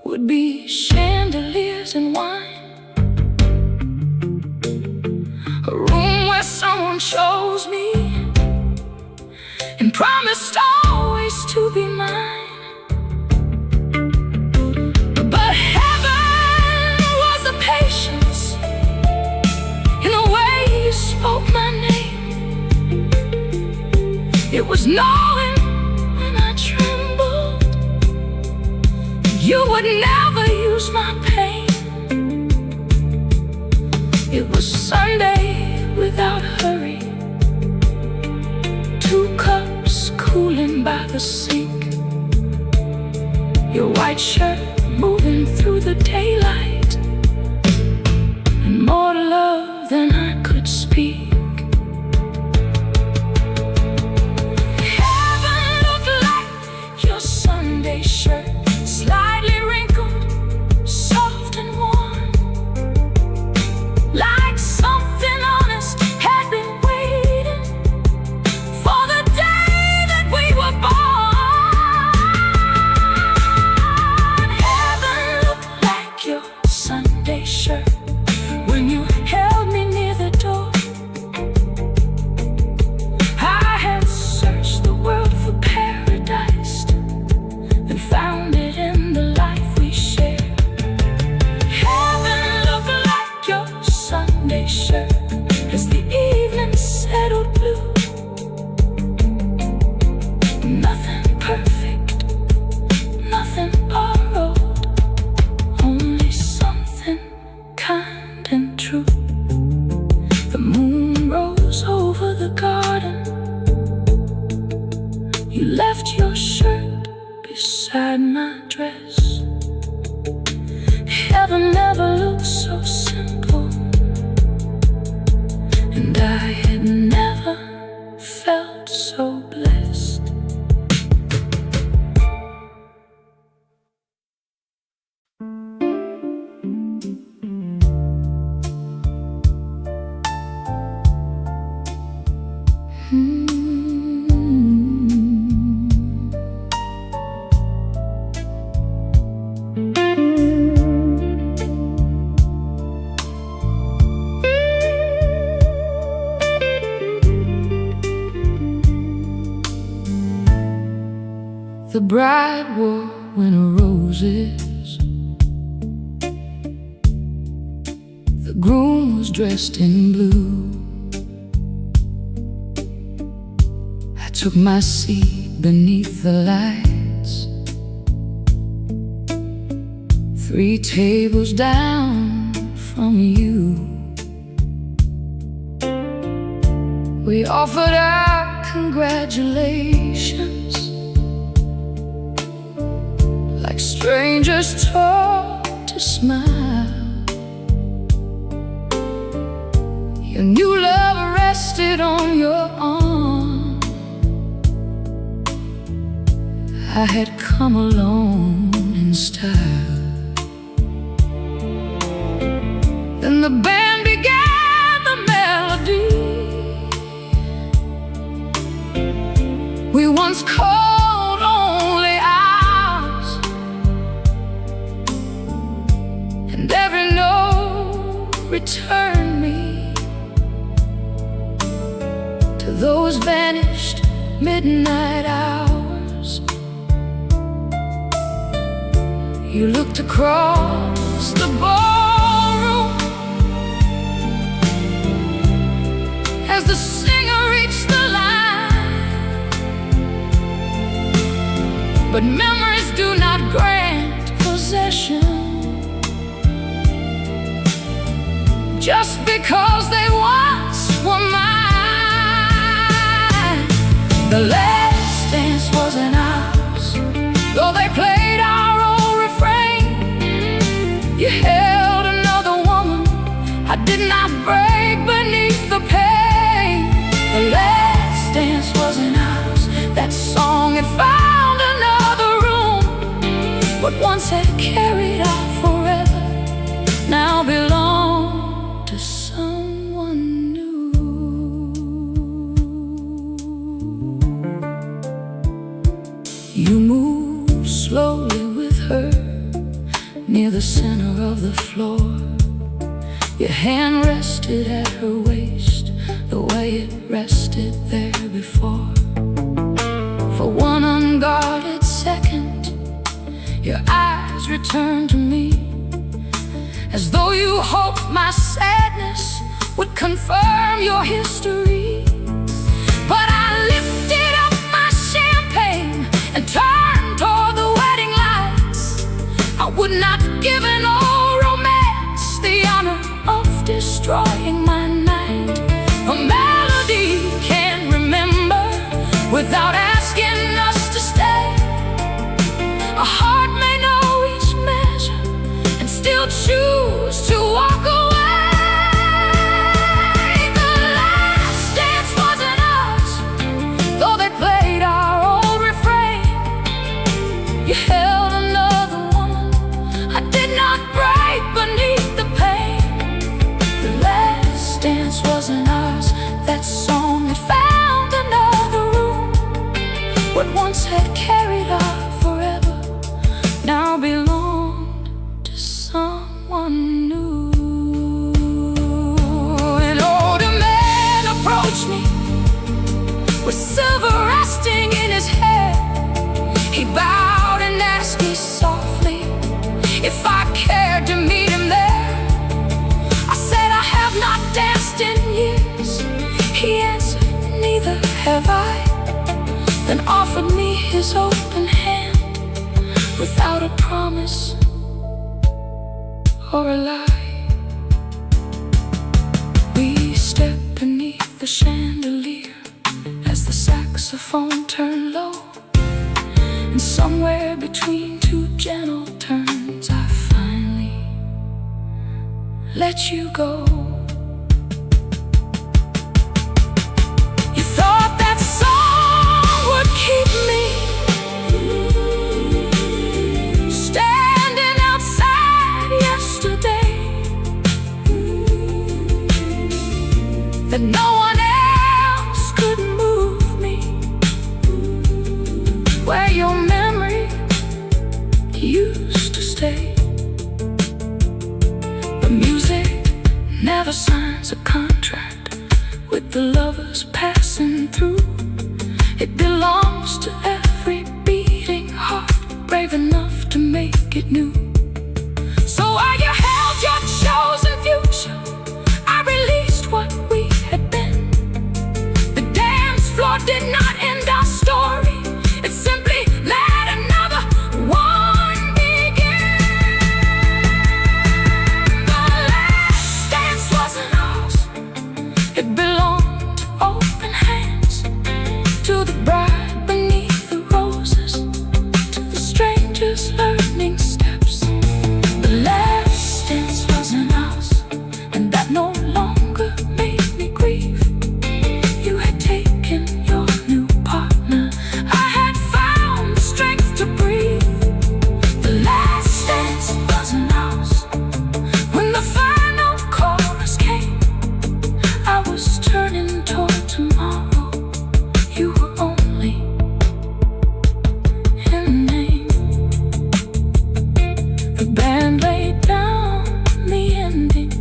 would be chandeliers and wine, a room where someone chose me and promised always to be mine. But heaven was the patience in the way you spoke my name. It was knowing when I trembled you would never use my pain. It was Sunday without hurry, 2 cups cooling by the sink, your white shirt moving through the daylight, and more love than I could speak. Heaven looked like your Sunday shirt, slightly wrinkled, soft and warm, like something honest had been waiting for the day that we were born. Heaven looked like your Sunday shirt when you held me near the door. I had searched the world for paradise and found it in the life we share. Heaven looked like your Sunday shirt as the evening settled blue. Nothing perfect, nothing borrowed, only something kind and true. The moon rose over the garden. You left your shirt beside my dress. Heaven never looked so simple. The bride wore winter roses, the groom was dressed in blue. I took my seat beneath the lights, 3 tables down from you. We offered our congratulations like strangers taught to smile. Your new love rested on your arm. I had come alone in style. Then the band began the melody we once called only ours, and every note returned me to those vanished midnight hours. You looked across the ballroom as the singer reached the line, but memories do not grant possession just because they once were mine. The last dance wasn't ours, though they played our old refrain. You held another woman, I did not break beneath the pain. The last dance wasn't ours, that song had found another room. What once had carried out forever now belonged to someone new. You moved slowly with her near the center of the floor. Your hand rested at her waist the way it rested there before. For one unguarded second, your eyes returned to me, as though you hoped my sadness would confirm your history. But I lifted up my champagne and turned toward the wedding lights. I would not give an old romance the honor of destroying my night. A melody can't remember without asking us to stay. A heart may know each measure and still choose to walk away. The last dance wasn't us, though they played our old refrain. You held another woman, I did not break beneath the pain. The last dance wasn't ours, that song had found another room. What once had carried our forever now belonged to someone new. An older man approached me with silver resting in his hair. He bowed and asked me softly if I cared to meet him there. I said I have not danced in years. He answered, neither have I, then offered me his open hand without a promise or a lie. We stepped beneath the chandelier as the saxophone turned low, and somewhere between 2 gentle turns I finally let you go. You thought that song would keep me standing outside yesterday, that no one else could move me where your memory used to stay. The music never signs a contract with the lovers passing through. It belongs to every beating brave enough to make it new. So while you held your chosen future, I released what we had been. The dance floor did not end our story, it simply let another one begin. The last dance wasn't ours, it belonged to open hands, to the bride beneath the roses, to the strangers learning steps. The last dance wasn't ours, and that no longer made me grieve. You had taken your new partner, I had found the strength to breathe. The last dance wasn't ours. When the final chorus came, I was turning toward tomorrow. You were only in name. The band laid down the ending.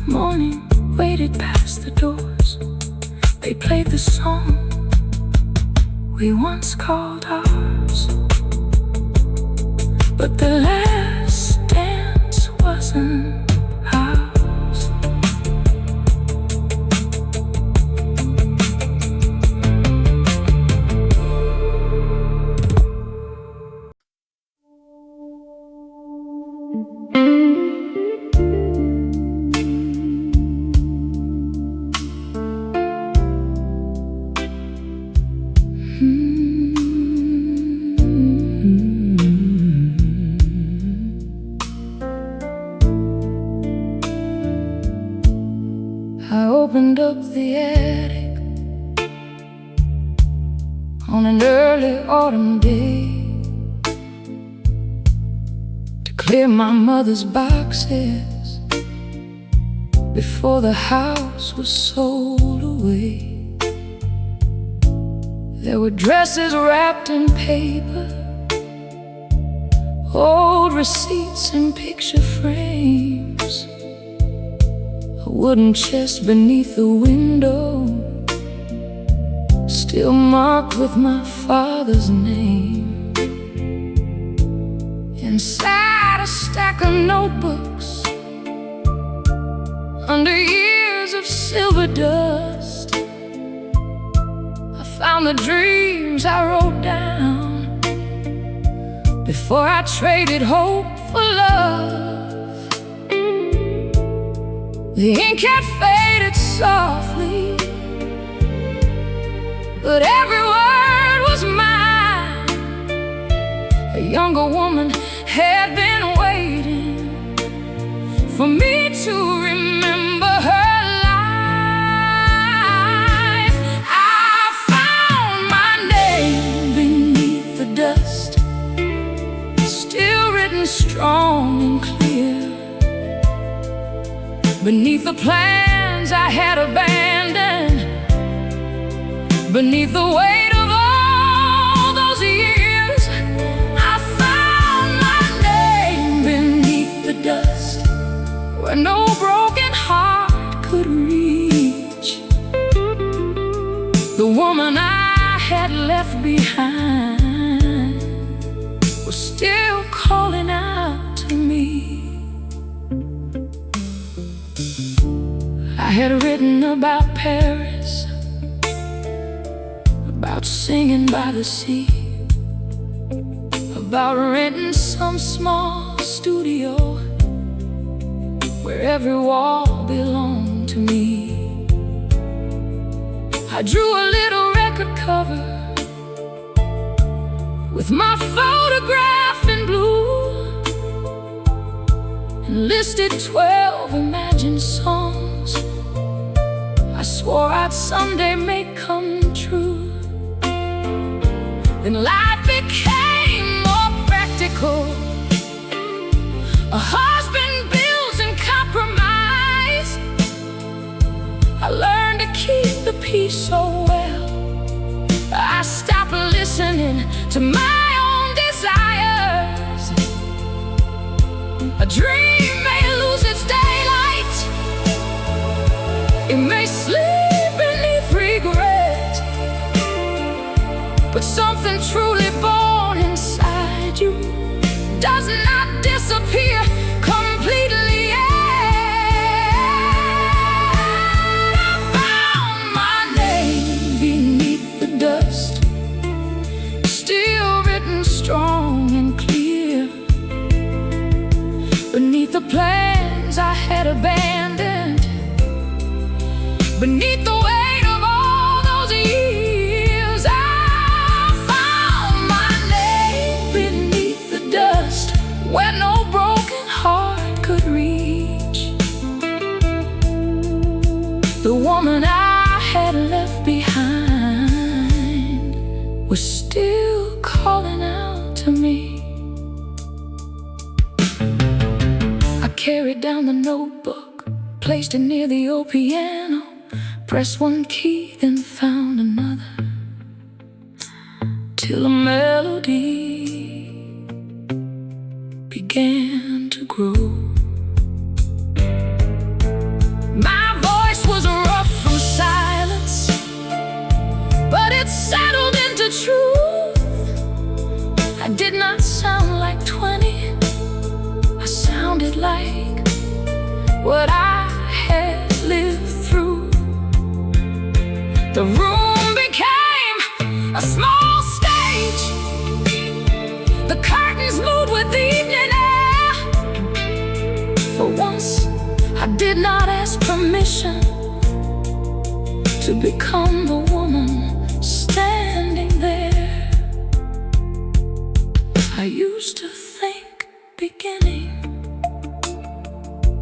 Morning waited past the doors. They played the song we once called ours. But the last dance wasn't ours. I opened up the attic on an early autumn day to clear my mother's boxes before the house was sold away. There were dresses wrapped in paper, old receipts and picture frames, a wooden chest beneath the window, still marked with my father's name. Inside a stack of notebooks, under years of silver dust, I found the dreams I wrote down before I traded hope for love. The ink had faded softly, but every word was mine. A younger woman had been waiting for me to remember her life. I found my name beneath the dust, still written strong and clear, beneath the plans I had abandoned, beneath the weight of all those years. I found my name beneath the dust, where no broken heart could reach. The woman I had left behind was still calling out to me. I had written about Paris, about singing by the sea, about renting some small studio where every wall belonged to me. I drew a little record cover with my photograph in blue, and listed 12 imagined songs I swore I'd someday make come true. Then life became more practical. A husband builds and compromise. I learned to keep the peace so well. I stopped listening to my own desires. A dream may lose its daylight, it may sleep beneath regret, but something truly born inside you Beneath the weight of all those years, I found my name beneath the dust, where no broken heart could reach. The woman I had left behind was still calling out to me. I carried down the notebook, placed it near the old piano, pressed one key, then found another, till a melody began to grow. My voice was rough from silence, but it settled into truth. I did not sound like 20, I sounded like what I had lived through. The room became a small stage, the curtains moved with the evening air. For once, I did not ask permission to become the woman standing there. I used to think beginning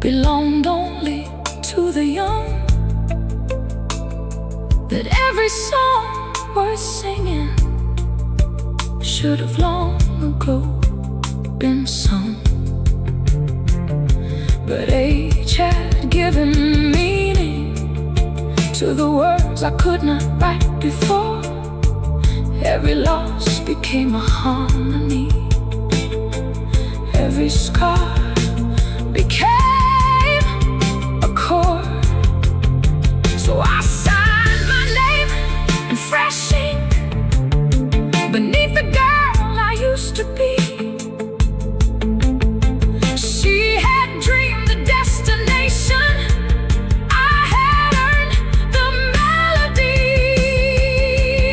belonged only to the young, that every song worth singing should have long ago been sung. But age had given meaning to the words I could not write before. Every loss became a harmony, every scar became a chord. So I signed my name in fresh ink beneath the girl I used to be. She had dreamed the destination, I had earned the melody.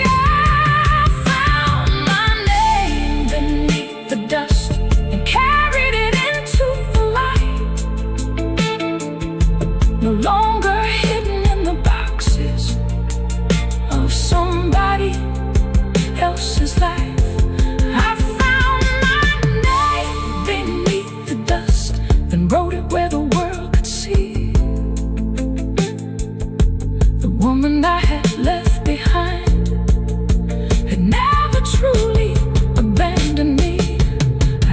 I found my name beneath the dust and carried it into the light. No longer hidden in the boxes of somebody else's life. I found my name beneath the dust, then wrote it where the world could see. The woman I had left behind had never truly abandoned me. I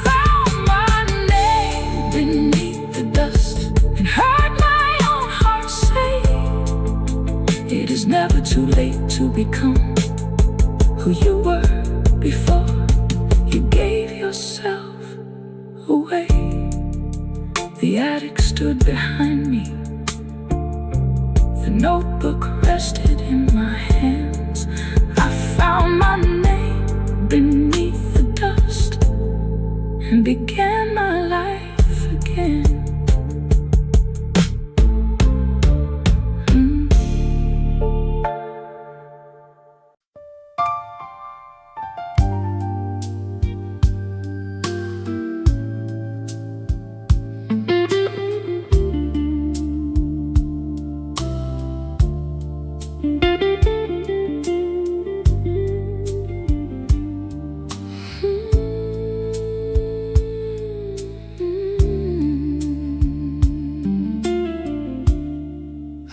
found my name beneath the dust and heard my own heart say, it is never too late to become who you were before you gave yourself away. The attic stood behind me, the notebook rested in my hands. I found my name beneath the dust and began my life again.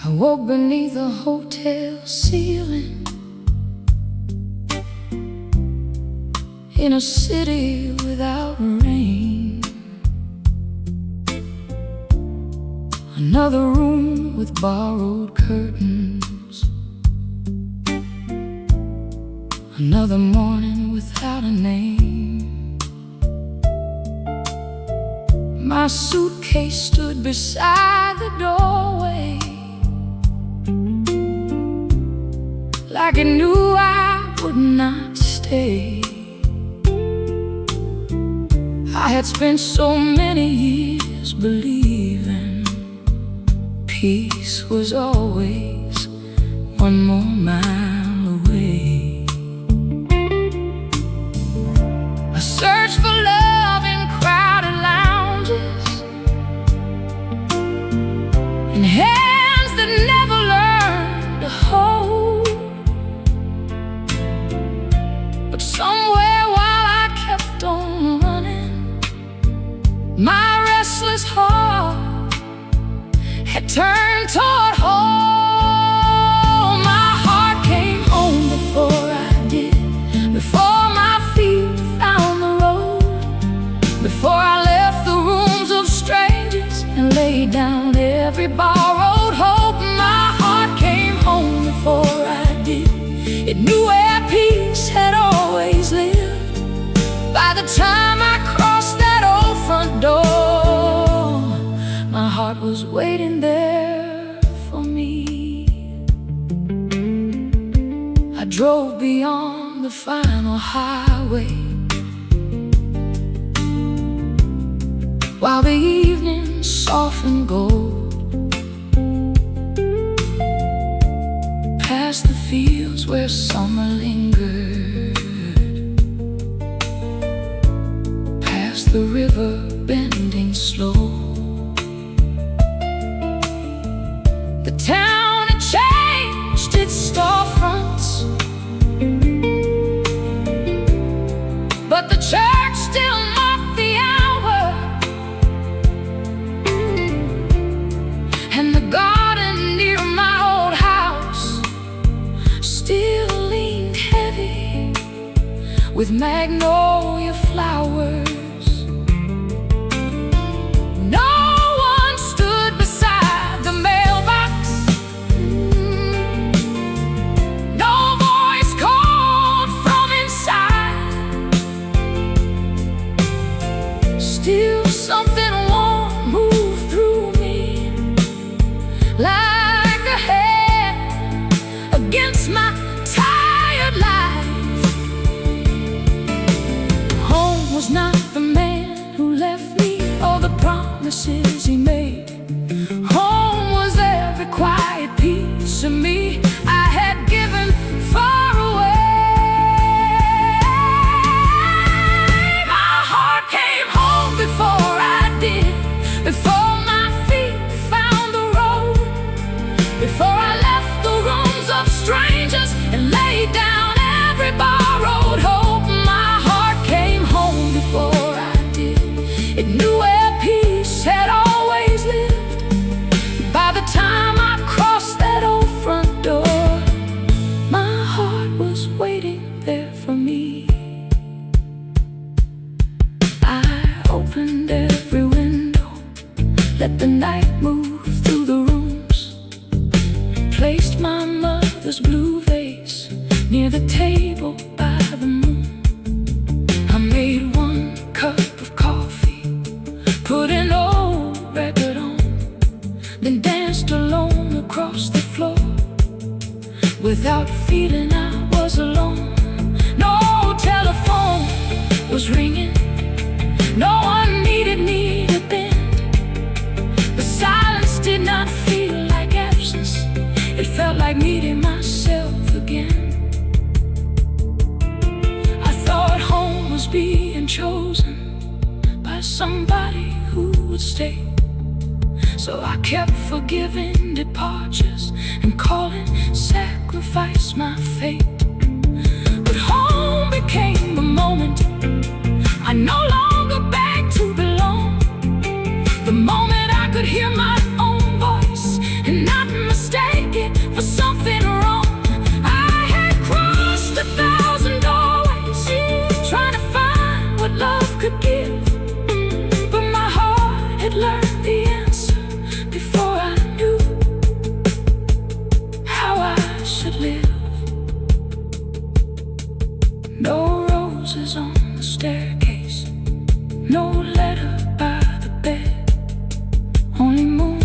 I woke beneath a hotel ceiling in a city without rain. Another room with borrowed curtains, another morning without a name. My suitcase stood beside the doorway, like it knew I would not stay. I had spent so many years believing peace was always one more mile away. I searched for love in crowded lounges, in hands that never borrowed hope. My heart came home before I did. It knew where peace had always lived. By the time I crossed that old front door, my heart was waiting there for me. I drove beyond the final highway, while the evening softened gold, past the fields where summer lingered, past the river bending slow. The town had changed its storefronts, but the church still marked the hour, and the garden near my old house still leaned heavy with magnolia flowers. No one stood beside the mailbox. No voice called from inside. Still something warm moved through me, like a hand against my tired life. Home was not the man who left me or the promises he made. Home was every quiet piece of me I had given far away. My heart came home before I did, before my feet found the road, before I left the rooms of strangers and laid down every borrowed hope. My heart came home before I did. It knew where peace had always lived. By the time I crossed that old front door, my heart was waiting there for me. I opened every window, let the night move through the rooms, placed my mother's blue vase near the table by the moon. I made one cup of coffee, put an old record on, then danced alone across the floor, without feeling I was alone. No telephone was ringing, no one needed me to bend. The silence did not feel like absence, it felt like meeting myself again. I thought home was being chosen by somebody who would stay, so I kept forgiving departures and calling sacrifice my fate. But home became the moment I no longer begged to belong, the moment I could hear my own voice and not mistake it for something wrong. I had crossed 1,000 doorways, trying to find what love could give, but my heart had learned the answer before I knew how I should live. No roses on the staircase, no letter by the bed, only moon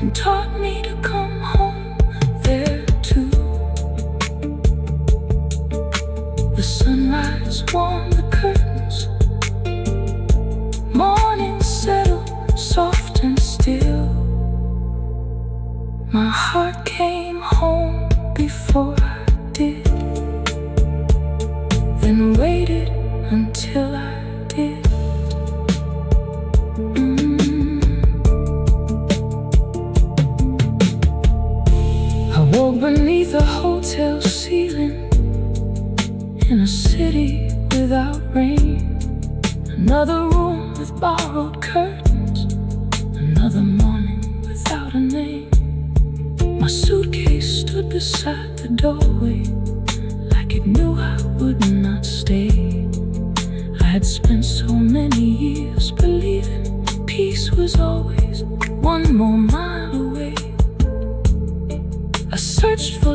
and taught me to come home there too. The sunrise warmed the curtains, morning settled soft and still. My heart came home before I did, then waited until I did. I woke beneath a hotel ceiling in a city without rain. Another room with borrowed curtains, another morning without a name. My suitcase stood beside the doorway, like it knew I would not stay. I had spent so many years believing peace was always one more mile away. I searched for